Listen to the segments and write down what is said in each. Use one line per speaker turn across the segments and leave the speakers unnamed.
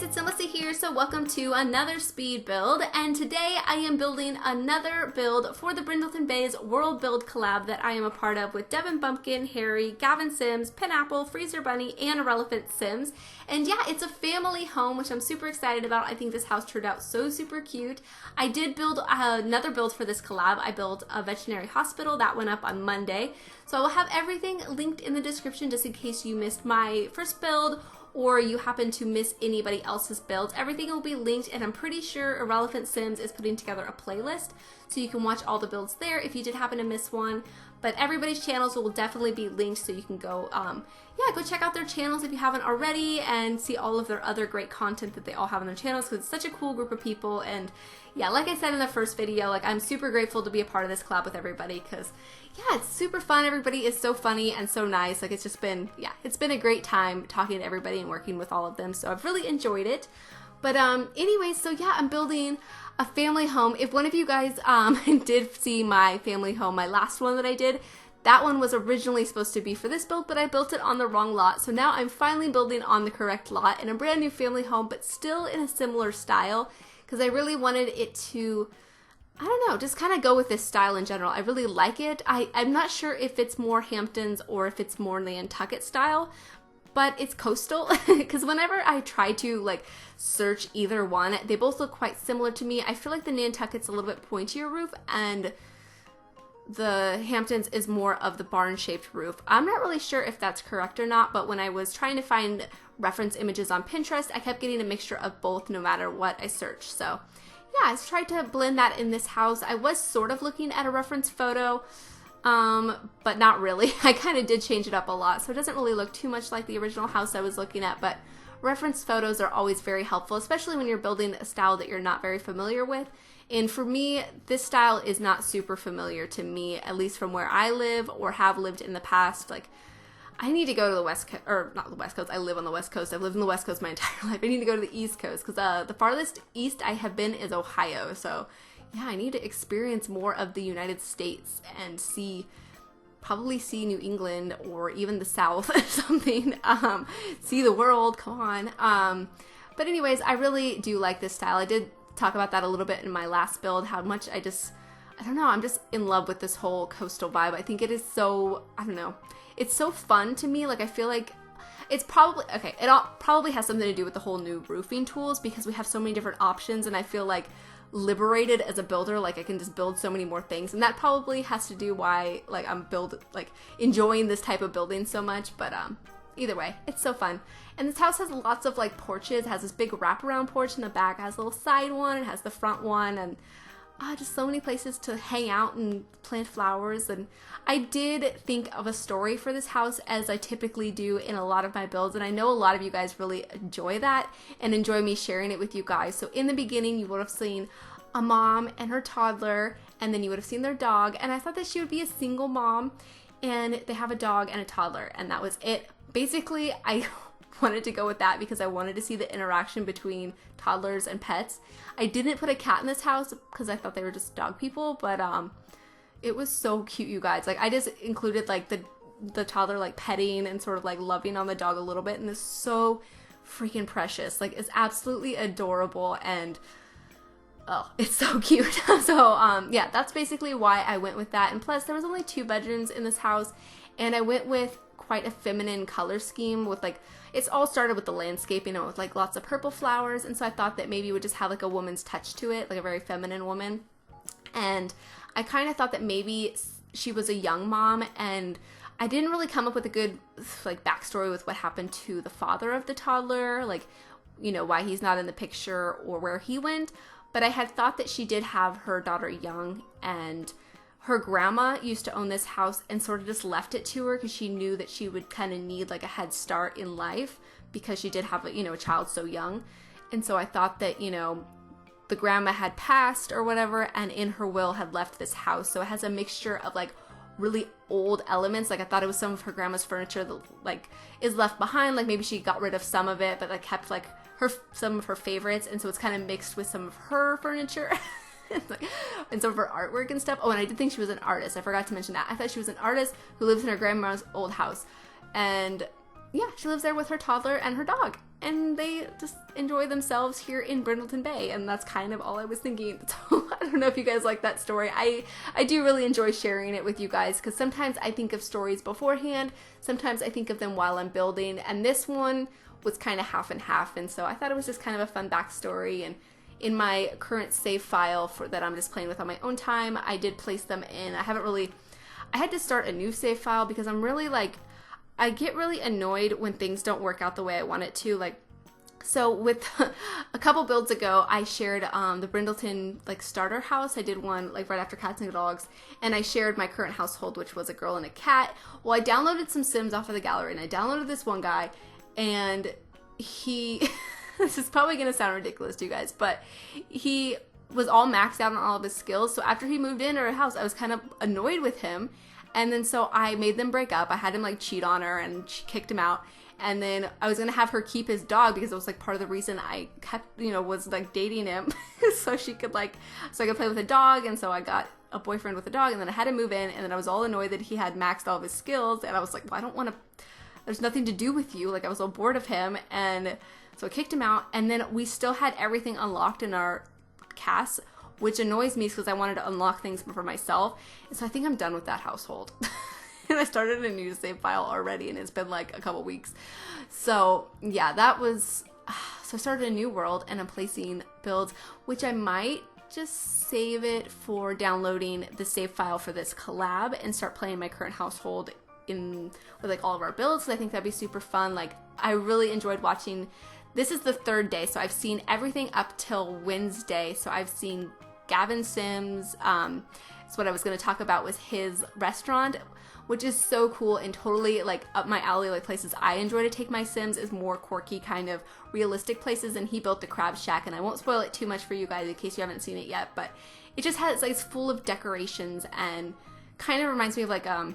it's SimLicy here, so welcome to another speed build, and today I am building another build for the Brindle Bays World Build collab that I am a part of with Devin Bumpkin, Harry, Gavin Sims, Pineapple, Freezer Bunny, and Irrelevant Sims. And yeah, it's a family home, which I'm super excited about. I think this house turned out so super cute. I did build another build for this collab. I built a veterinary hospital that went up on Monday, so I will have everything linked in the description just in case you missed my first build or you happen to miss anybody else's builds. Everything will be linked, and I'm pretty sure Irrelevant Sims is putting together a playlist, so you can watch all the builds there if you did happen to miss one. But everybody's channels will definitely be linked, so you can go, go check out their channels if you haven't already, and see all of their other great content that they all have on their channels, because it's such a cool group of people. And yeah, like I said in the first video, like, I'm super grateful to be a part of this collab with everybody, because yeah, it's super fun. Everybody is so funny and so nice. Like, it's just been, yeah, it's been a great time talking to everybody and working with all of them, so I've really enjoyed it. But anyways, so yeah, I'm building a family home. If one of you guys did see my family home, my last one that I did, that one was originally supposed to be for this build, but I built it on the wrong lot. So now I'm finally building on the correct lot in a brand new family home, but still in a similar style, because I really wanted it to, I don't know, just kind of go with this style in general. I really like it. I'm not sure if it's more Hamptons or if it's more Nantucket style, but it's coastal, because whenever I try to like search either one, they both look quite similar to me. I feel like the Nantucket's a little bit pointier roof, and the Hamptons is more of the barn-shaped roof. I'm not really sure if that's correct or not, but when I was trying to find reference images on Pinterest, I kept getting a mixture of both no matter what I searched. So yeah, I tried to blend that in this house. I was sort of looking at a reference photo, but not really. I kind of did change it up a lot, so it doesn't really look too much like the original house I was looking at, but reference photos are always very helpful, especially when you're building a style that you're not very familiar with. And for me, this style is not super familiar to me, at least from where I live or have lived in the past. Like, I need to go to the West Coast, or not the West Coast, I live on the West Coast. I've lived on the West Coast my entire life. I need to go to the East Coast, because the farthest east I have been is Ohio. So yeah, I need to experience more of the United States and probably see New England or even the South or something. See the world, come on. But anyways, I really do like this style. I did talk about that a little bit in my last build, how much I don't know, I'm just in love with this whole coastal vibe. I think it is so, I don't know, it's so fun to me. Like, I feel like it's probably, okay, it all probably has something to do with the whole new roofing tools, because we have so many different options, and I feel like liberated as a builder. Like, I can just build so many more things, and that probably has to do why, like, I'm enjoying this type of building so much. But either way, it's so fun. And this house has lots of like porches. It has this big wraparound porch in the back. It has a little side one. It has the front one, and just so many places to hang out and plant flowers. And I did think of a story for this house, as I typically do in a lot of my builds, and I know a lot of you guys really enjoy that and enjoy me sharing it with you guys. So in the beginning, you would have seen a mom and her toddler, and then you would have seen their dog, and I thought that she would be a single mom, and they have a dog and a toddler, and that was it. Basically, I wanted to go with that because I wanted to see the interaction between toddlers and pets. I didn't put a cat in this house because I thought they were just dog people, but it was so cute, you guys. Like, I just included like the toddler like petting and sort of like loving on the dog a little bit, and it's so freaking precious. Like, it's absolutely adorable, and oh, it's so cute. So yeah, that's basically why I went with that. And plus, there was only 2 bedrooms in this house, and I went with quite a feminine color scheme with like, it's all started with the landscaping, with like lots of purple flowers, and so I thought that maybe it would just have like a woman's touch to it, like a very feminine woman. And I kind of thought that maybe she was a young mom, and I didn't really come up with a good like backstory with what happened to the father of the toddler, like, you know, why he's not in the picture or where he went. But I had thought that she did have her daughter young, and her grandma used to own this house and sort of just left it to her because she knew that she would kind of need like a head start in life, because she did have a child so young. And so I thought that, you know, the grandma had passed or whatever, and in her will had left this house. So it has a mixture of like really old elements. Like, I thought it was some of her grandma's furniture that like is left behind. Like, maybe she got rid of some of it, but like kept like some of her favorites. And so it's kind of mixed with some of her furniture. And some of her artwork and stuff. Oh, and I did think she was an artist. I forgot to mention that. I thought she was an artist who lives in her grandma's old house. And yeah, she lives there with her toddler and her dog. and they just enjoy themselves here in Brindleton Bay, and that's kind of all I was thinking. So I don't know if you guys like that story. I do really enjoy sharing it with you guys, because sometimes I think of stories beforehand, sometimes I think of them while I'm building, and this one was kind of half and half, and so I thought it was just kind of a fun backstory. And in my current save file that I'm just playing with on my own time, I did place them in. I had to start a new save file because I'm really like, I get really annoyed when things don't work out the way I want it to. Like, so with a couple builds ago, I shared the Brindleton like starter house. I did one like right after Cats and Dogs, and I shared my current household, which was a girl and a cat. Well, I downloaded some Sims off of the gallery, and I downloaded this one guy, and he, this is probably going to sound ridiculous to you guys, but he was all maxed out on all of his skills. So after he moved into our house, I was kind of annoyed with him. And then so I made them break up. I had him like cheat on her, and she kicked him out. And then I was going to have her keep his dog, because it was like part of the reason I kept, was like dating him. So she could so I could play with a dog. And so I got a boyfriend with a dog, and then I had to move in, and then I was all annoyed that he had maxed all of his skills. And I was like, well, I don't want to, there's nothing to do with you. Like, I was so bored of him. And so I kicked him out. And then we still had everything unlocked in our cast, which annoys me because I wanted to unlock things for myself. And so I think I'm done with that household. And I started a new save file already, and it's been like a couple weeks. So yeah, that was, so I started a new world, and I'm placing builds, which I might just save it for downloading the save file for this collab and start playing my current household with like all of our builds. I think that'd be super fun. Like, I really enjoyed watching. This is the third day, so I've seen everything up till Wednesday. So I've seen Gavin Sims. So what I was going to talk about was his restaurant, which is so cool and totally like up my alley. Like, places I enjoy to take my Sims is more quirky, kind of realistic places. And he built the Crab Shack, and I won't spoil it too much for you guys in case you haven't seen it yet. But it just has, like, it's full of decorations and kind of reminds me of like a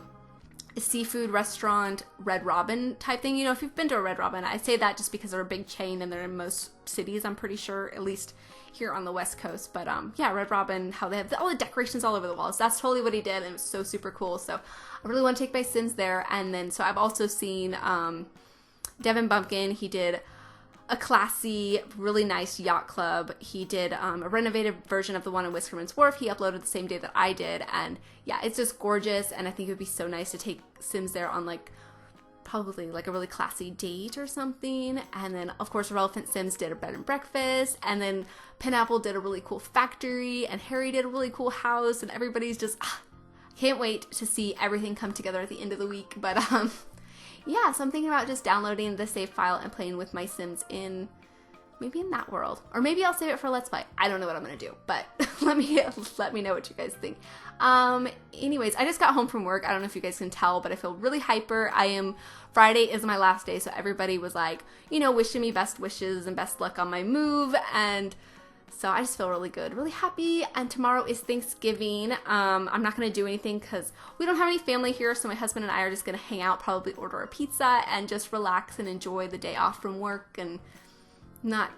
seafood restaurant, Red Robin type thing. If you've been to a Red Robin, I say that just because they're a big chain and they're in most cities, I'm pretty sure, at least here on the West Coast. But yeah, Red Robin, how they have all the decorations all over the walls. That's totally what he did, and it was so super cool. So I really want to take my Sims there. And then, so I've also seen Devin Bumpkin. He did a classy, really nice yacht club. He did a renovated version of the one in Whiskerman's Wharf. He uploaded the same day that I did, and yeah, it's just gorgeous. And I think it would be so nice to take Sims there on like probably like a really classy date or something. And then of course Relevant Sims did a bed and breakfast, and then Pineapple did a really cool factory, and Harry did a really cool house, and everybody's just can't wait to see everything come together at the end of the week. But yeah, so I'm thinking about just downloading the save file and playing with my Sims maybe in that world, or maybe I'll save it for Let's Play. I don't know what I'm gonna do, but let me know what you guys think. Anyways, I just got home from work. I don't know if you guys can tell, but I feel really hyper. Friday is my last day, so everybody was like, wishing me best wishes and best luck on my move, and so I just feel really good, really happy. And tomorrow is Thanksgiving. I'm not going to do anything because we don't have any family here, so my husband and I are just going to hang out, probably order a pizza, and just relax and enjoy the day off from work, and not,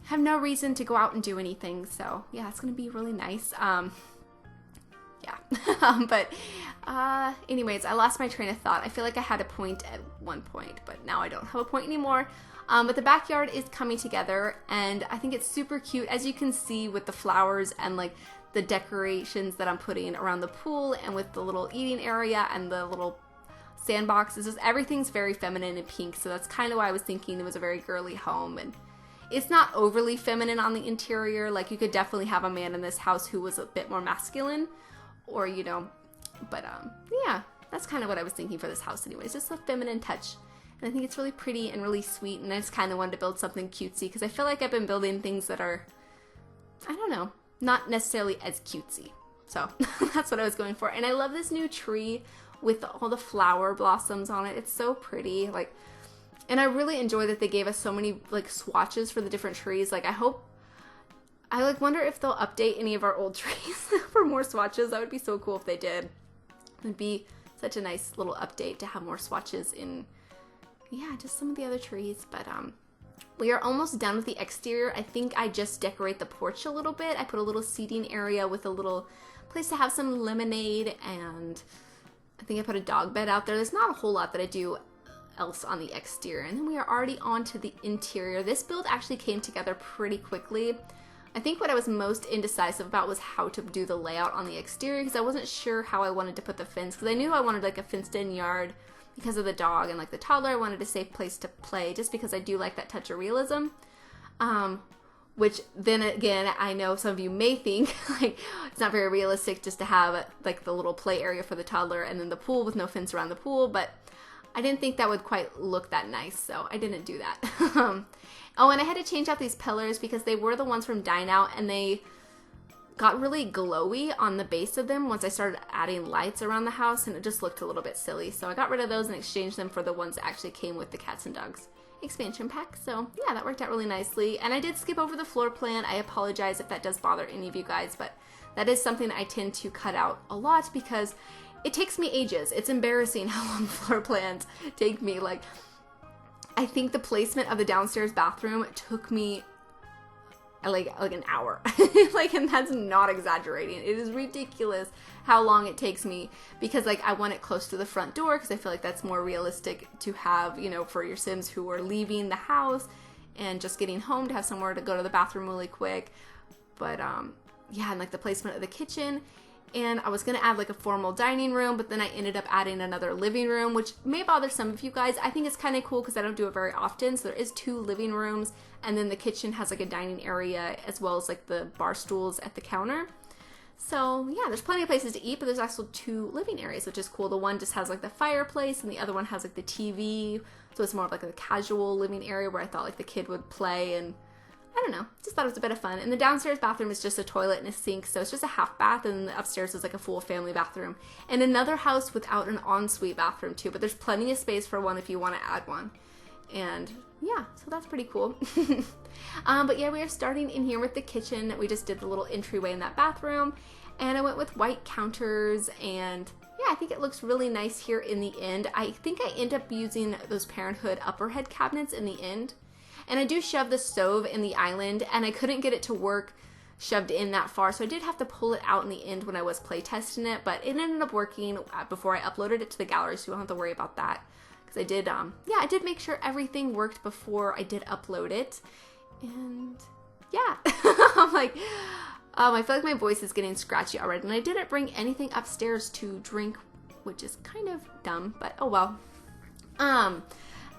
have no reason to go out and do anything. So yeah, it's going to be really nice. Yeah. But anyways, I lost my train of thought. I feel like I had a point at one point, but now I don't have a point anymore. But the backyard is coming together, and I think it's super cute, as you can see with the flowers and like the decorations that I'm putting around the pool, and with the little eating area and the little sandboxes. Just everything's very feminine and pink, so that's kind of why I was thinking it was a very girly home. And it's not overly feminine on the interior. Like, you could definitely have a man in this house who was a bit more masculine, or but yeah, that's kind of what I was thinking for this house anyways, just a feminine touch. And I think it's really pretty and really sweet, and I just kind of wanted to build something cutesy, because I feel like I've been building things that are, I don't know, not necessarily as cutesy. So that's what I was going for. And I love this new tree with all the flower blossoms on it. It's so pretty. Like, and I really enjoy that they gave us so many like swatches for the different trees. Like, I wonder if they'll update any of our old trees for more swatches. That would be so cool if they did. It'd be such a nice little update to have more swatches in, yeah, just some of the other trees. But we are almost done with the exterior. I think I just decorate the porch a little bit. I put a little seating area with a little place to have some lemonade, and I think I put a dog bed out there. There's not a whole lot that I do else on the exterior. And then we are already on to the interior. This build actually came together pretty quickly. I think what I was most indecisive about was how to do the layout on the exterior, because I wasn't sure how I wanted to put the fence, because I knew I wanted like a fenced in yard because of the dog, and like the toddler I wanted a safe place to play just because I do like that touch of realism. Which then again, I know some of you may think like it's not very realistic just to have like the little play area for the toddler and then the pool with no fence around the pool, but I didn't think that would quite look that nice, so I didn't do that. Oh, and I had to change out these pillars because they were the ones from Dine Out, and they got really glowy on the base of them once I started adding lights around the house, and it just looked a little bit silly. So I got rid of those and exchanged them for the ones that actually came with the Cats and Dogs expansion pack. So yeah, that worked out really nicely. And I did skip over the floor plan. I apologize if that does bother any of you guys, but that is something I tend to cut out a lot because it takes me ages. It's embarrassing how long floor plans take me. Like, I think the placement of the downstairs bathroom took me like an hour. Like, and that's not exaggerating. It is ridiculous how long it takes me because like I want it close to the front door because I feel like that's more realistic to have, you know, for your Sims who are leaving the house and just getting home to have somewhere to go to the bathroom really quick. But yeah, and like the placement of the kitchen. And I was going to add like a formal dining room, but then I ended up adding another living room, which may bother some of you guys. I think it's kind of cool because I don't do it very often. So there is 2 living rooms, and then the kitchen has like a dining area as well as like the bar stools at the counter. So yeah, there's plenty of places to eat, but there's also 2 living areas, which is cool. The one just has like the fireplace, and the other one has like the TV. So it's more of like a casual living area where I thought like the kid would play, and I don't know, just thought it was a bit of fun. And the downstairs bathroom is just a toilet and a sink, so it's just a half bath, and the upstairs is like a full family bathroom. And another house without an ensuite bathroom too, but there's plenty of space for one if you want to add one. And yeah, so that's pretty cool. But yeah, we are starting in here with the kitchen. We just did the little entryway in that bathroom, and I went with white counters, and yeah, I think it looks really nice here in the end. I think I end up using those Parenthood upper head cabinets in the end. And I do shove the stove in the island, and I couldn't get it to work shoved in that far, so I did have to pull it out in the end when I was play testing it, but it ended up working before I uploaded it to the gallery, so you don't have to worry about that. Because I did, yeah, I did make sure everything worked before I did upload it. And yeah, I'm like, I feel like my voice is getting scratchy already, and I didn't bring anything upstairs to drink, which is kind of dumb, but oh well.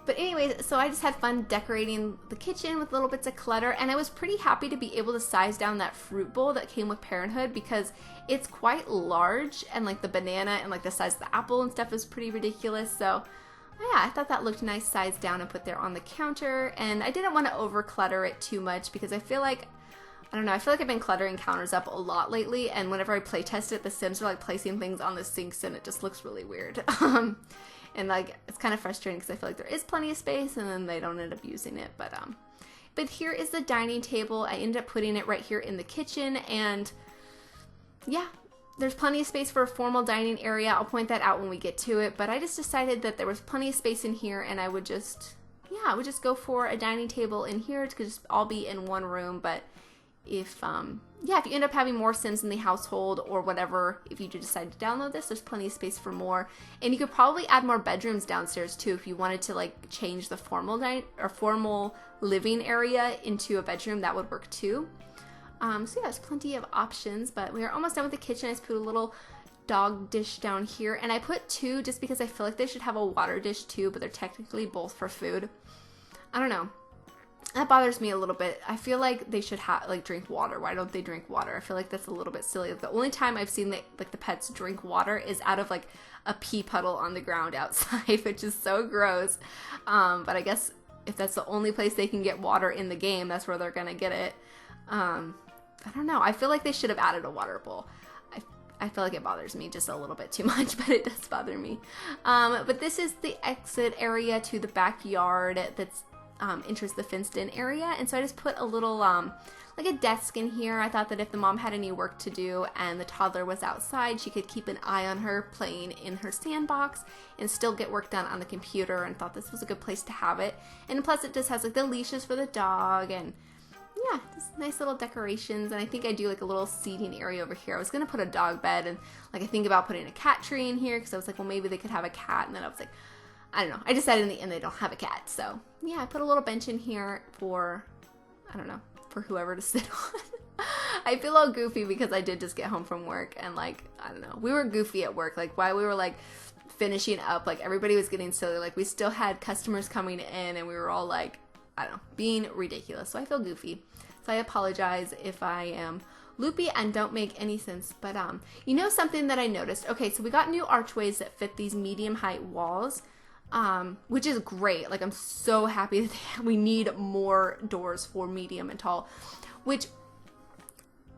But anyways, so I just had fun decorating the kitchen with little bits of clutter, and I was pretty happy to be able to size down that fruit bowl that came with Parenthood because it's quite large, and like the banana and like the size of the apple and stuff is pretty ridiculous. So yeah, I thought that looked nice sized down and put there on the counter, and I didn't want to over clutter it too much because I feel like, I don't know, I feel like I've been cluttering counters up a lot lately, and whenever I play test it, the Sims are like placing things on the sinks and it just looks really weird. And like, it's kind of frustrating because I feel like there is plenty of space and then they don't end up using it. But here is the dining table. I ended up putting it right here in the kitchen, and yeah, there's plenty of space for a formal dining area. I'll point that out when we get to it, but I just decided that there was plenty of space in here, and I would just, yeah, I would just go for a dining table in here. It could just all be in one room, but if yeah, if you end up having more Sims in the household or whatever, if you do decide to download this, there's plenty of space for more. And you could probably add more bedrooms downstairs too if you wanted to like change the formal living area into a bedroom. That would work too. So yeah, there's plenty of options, but we are almost done with the kitchen. I just put a little dog dish down here, and I put 2 just because I feel like they should have a water dish too, but they're technically both for food. I don't know. That bothers me a little bit. I feel like they should have like drink water. Why don't they drink water? I feel like that's a little bit silly. The only time I've seen that like the pets drink water is out of like a pee puddle on the ground outside, which is so gross. But I guess if that's the only place they can get water in the game, that's where they're gonna get it. I don't know. I feel like they should have added a water bowl. I feel like it bothers me just a little bit too much, but it does bother me. But this is the exit area to the backyard that's enters the fenced in area, and so I just put a little like a desk in here. I thought that if the mom had any work to do and the toddler was outside, she could keep an eye on her playing in her sandbox and still get work done on the computer, and thought this was a good place to have it. And plus it just has like the leashes for the dog, and yeah, just nice little decorations. And I think I do like a little seating area over here. I was gonna put a dog bed, and like I think about putting a cat tree in here because I was like, well, maybe they could have a cat, and then I was like, I don't know. I decided in the end they don't have a cat. So yeah, I put a little bench in here for, I don't know, for whoever to sit on. I feel all goofy because I did just get home from work and like, I don't know, we were goofy at work. Like while we were like finishing up, like everybody was getting silly. Like we still had customers coming in and we were all like, I don't know, being ridiculous. So I feel goofy. So I apologize if I am loopy and don't make any sense. But you know something that I noticed? Okay, so we got new archways that fit these medium height walls. Which is great. Like I'm so happy that we need more doors for medium and tall, which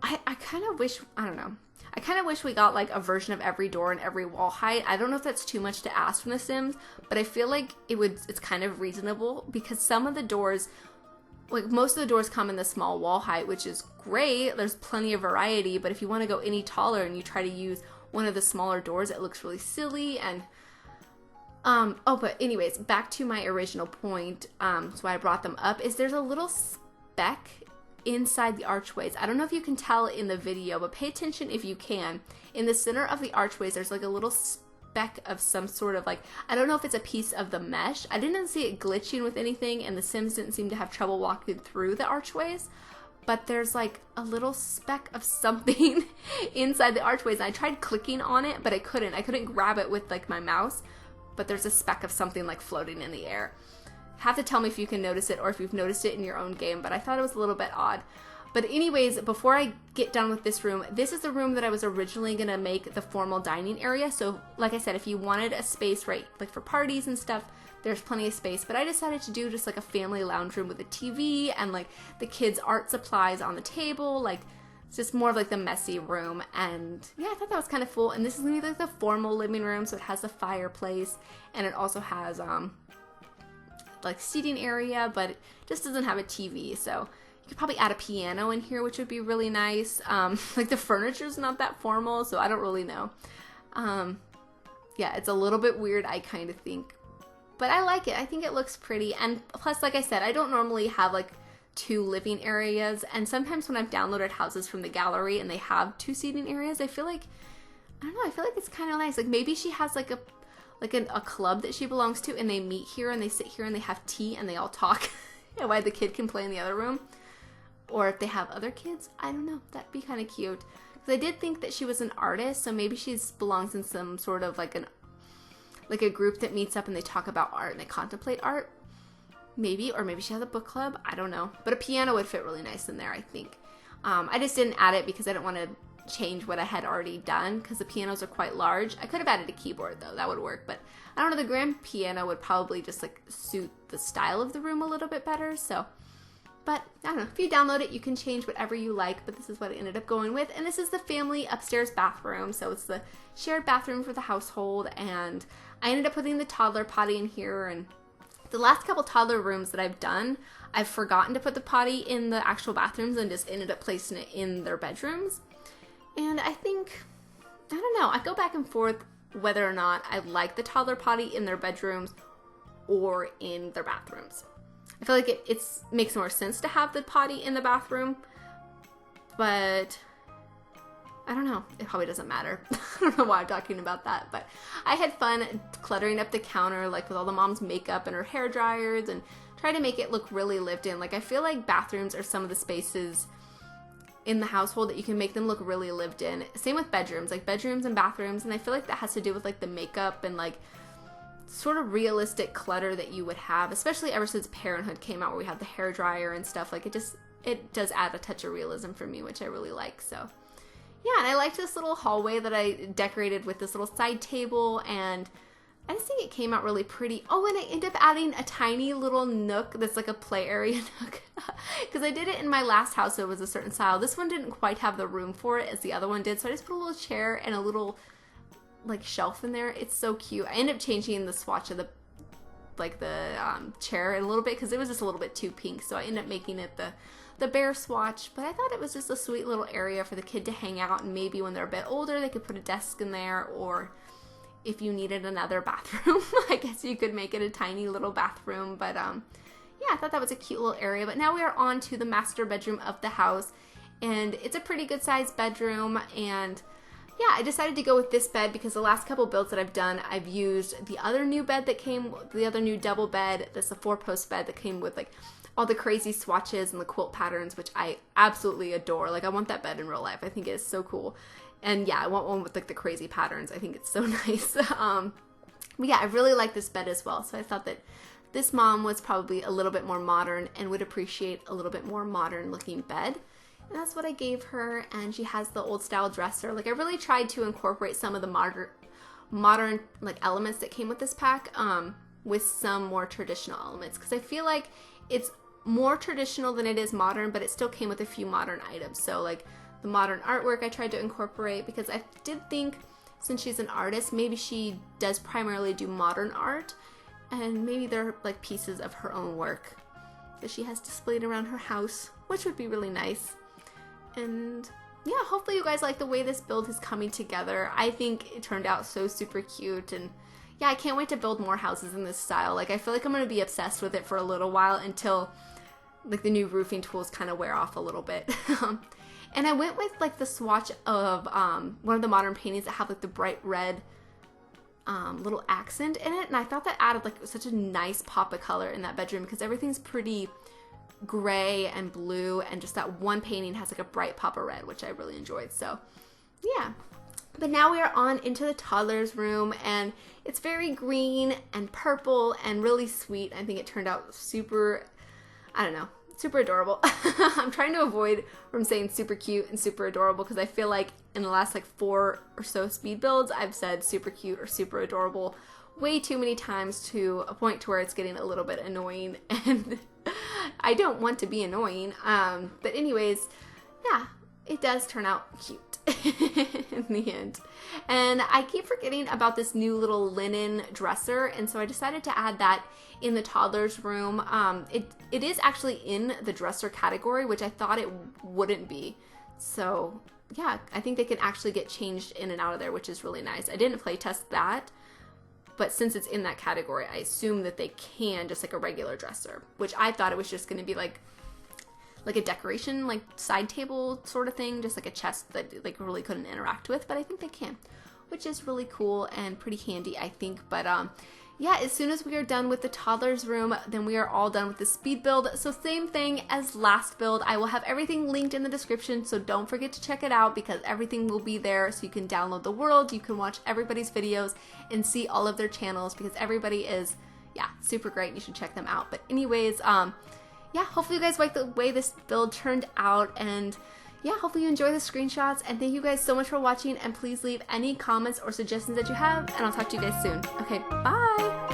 I kind of wish, I don't know. I kind of wish we got like a version of every door and every wall height. I don't know if that's too much to ask from The Sims, but I feel like it's kind of reasonable because some of the doors, like most of the doors come in the small wall height, which is great. There's plenty of variety, but if you want to go any taller and you try to use one of the smaller doors, it looks really silly. And but anyways, back to my original point, so why I brought them up is there's a little speck inside the archways. I don't know if you can tell in the video, but pay attention if you can. In the center of the archways, there's like a little speck of some sort of like, I don't know if it's a piece of the mesh. I didn't see it glitching with anything, and the Sims didn't seem to have trouble walking through the archways, but there's like a little speck of something inside the archways, and I tried clicking on it, but I couldn't grab it with like my mouse, but there's a speck of something like floating in the air. Have to tell me if you can notice it or if you've noticed it in your own game, but I thought it was a little bit odd. But anyways, before I get done with this room, this is the room that I was originally going to make the formal dining area. So like I said, if you wanted a space, right, like for parties and stuff, there's plenty of space. But I decided to do just like a family lounge room with a TV and like the kids' art supplies on the table. Like it's just more of like the messy room. And yeah, I thought that was kind of cool. And this is going to be like the formal living room. So it has a fireplace and it also has like seating area, but it just doesn't have a TV. So you could probably add a piano in here, which would be really nice. Like the furniture's not that formal, so I don't really know. Yeah, it's a little bit weird, I kind of think, but I like it. I think it looks pretty. And plus, like I said, I don't normally have like 2 living areas. And sometimes when I've downloaded houses from the gallery and they have 2 seating areas, I feel like, I don't know, I feel like it's kind of nice. Like maybe she has like a club that she belongs to and they meet here and they sit here and they have tea and they all talk and why the kid can play in the other room. Or if they have other kids, I don't know, that'd be kind of cute. Because I did think that she was an artist, so maybe she belongs in some sort of like a group that meets up and they talk about art and they contemplate art. Maybe, or maybe she has a book club, I don't know. But a piano would fit really nice in there, I think. I just didn't add it because I didn't want to change what I had already done because the pianos are quite large. I could have added a keyboard though, that would work, but I don't know, the grand piano would probably just like suit the style of the room a little bit better. So, but I don't know, if you download it you can change whatever you like, but this is what I ended up going with. And this is the family upstairs bathroom, so it's the shared bathroom for the household. And I ended up putting the toddler potty in here. And the last couple toddler rooms that I've done, I've forgotten to put the potty in the actual bathrooms and just ended up placing it in their bedrooms. And I think, I don't know, I go back and forth whether or not I like the toddler potty in their bedrooms or in their bathrooms. I feel like it makes more sense to have the potty in the bathroom, but I don't know, it probably doesn't matter. I don't know why I'm talking about that, but I had fun cluttering up the counter like with all the mom's makeup and her hair dryers and trying to make it look really lived in. Like I feel like bathrooms are some of the spaces in the household that you can make them look really lived in. Same with bedrooms, like bedrooms and bathrooms, and I feel like that has to do with like the makeup and like sort of realistic clutter that you would have, especially ever since Parenthood came out where we have the hair dryer and stuff. Like it does add a touch of realism for me, which I really like. So yeah, and I liked this little hallway that I decorated with this little side table, and I just think it came out really pretty. Oh, and I ended up adding a tiny little nook that's like a play area nook. Because I did it in my last house, so it was a certain style. This one didn't quite have the room for it as the other one did, so I just put a little chair and a little like shelf in there. It's so cute. I ended up changing the swatch of the chair a little bit because it was just a little bit too pink, so I ended up making it the bear swatch. But I thought it was just a sweet little area for the kid to hang out, and maybe when they're a bit older they could put a desk in there, or if you needed another bathroom, I guess you could make it a tiny little bathroom. But yeah, I thought that was a cute little area. But now we are on to the master bedroom of the house, and it's a pretty good sized bedroom. And yeah, I decided to go with this bed because the last couple builds that I've done, I've used the other new bed that came, the other new double bed. That's a 4-post bed that came with like all the crazy swatches and the quilt patterns, which I absolutely adore. Like I want that bed in real life. I think it is so cool. And yeah, I want one with like the crazy patterns. I think it's so nice. But yeah, I really like this bed as well. So I thought that this mom was probably a little bit more modern and would appreciate a little bit more modern looking bed. And that's what I gave her. And she has the old style dresser. Like I really tried to incorporate some of the modern like elements that came with this pack with some more traditional elements. Because I feel like it's more traditional than it is modern, but it still came with a few modern items. So like the modern artwork I tried to incorporate because I did think since she's an artist, maybe she does primarily do modern art. And maybe they're like pieces of her own work that she has displayed around her house, which would be really nice. And yeah, hopefully you guys like the way this build is coming together. I think it turned out so super cute, and yeah, I can't wait to build more houses in this style. Like I feel like I'm gonna be obsessed with it for a little while until like the new roofing tools kind of wear off a little bit. And I went with like the swatch of one of the modern paintings that have like the bright red little accent in it, and I thought that added like such a nice pop of color in that bedroom because everything's pretty gray and blue, and just that one painting has like a bright pop of red, which I really enjoyed. So yeah, but now we are on into the toddler's room, and it's very green and purple and really sweet. I think it turned out super, I don't know, super adorable. I'm trying to avoid from saying super cute and super adorable because I feel like in the last like 4 or so speed builds I've said super cute or super adorable way too many times to a point to where it's getting a little bit annoying, and I don't want to be annoying. But anyways, yeah, it does turn out cute in the end. And I keep forgetting about this new little linen dresser, and so I decided to add that in the toddler's room. It is actually in the dresser category, which I thought it wouldn't be. So yeah, I think they can actually get changed in and out of there, which is really nice. I didn't play test that, but since it's in that category, I assume that they can just like a regular dresser, which I thought it was just going to be like a decoration, like side table sort of thing, just like a chest that like really couldn't interact with, but I think they can, which is really cool and pretty handy, I think. But yeah, as soon as we are done with the toddler's room, then we are all done with the speed build. So same thing as last build. I will have everything linked in the description, so don't forget to check it out because everything will be there, so you can download the world, you can watch everybody's videos and see all of their channels because everybody is, yeah, super great. You should check them out. But anyways, yeah, hopefully you guys like the way this build turned out, and yeah, hopefully you enjoy the screenshots, and thank you guys so much for watching, and please leave any comments or suggestions that you have, and I'll talk to you guys soon. Okay, bye!